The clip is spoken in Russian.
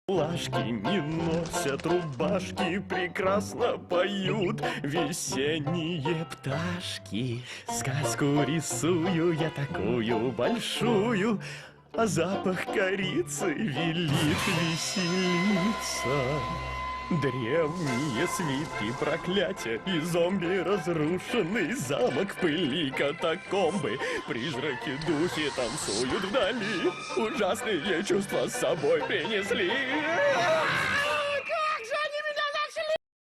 Плашки не носят рубашки, прекрасно поют весенние пташки. Сказку рисую я такую большую, а запах корицы велит веселиться. Древние свитки, проклятия и зомби, разрушенный замок в пыли, катакомбы. Призраки, духи танцуют вдали, ужасные чувства с собой принесли.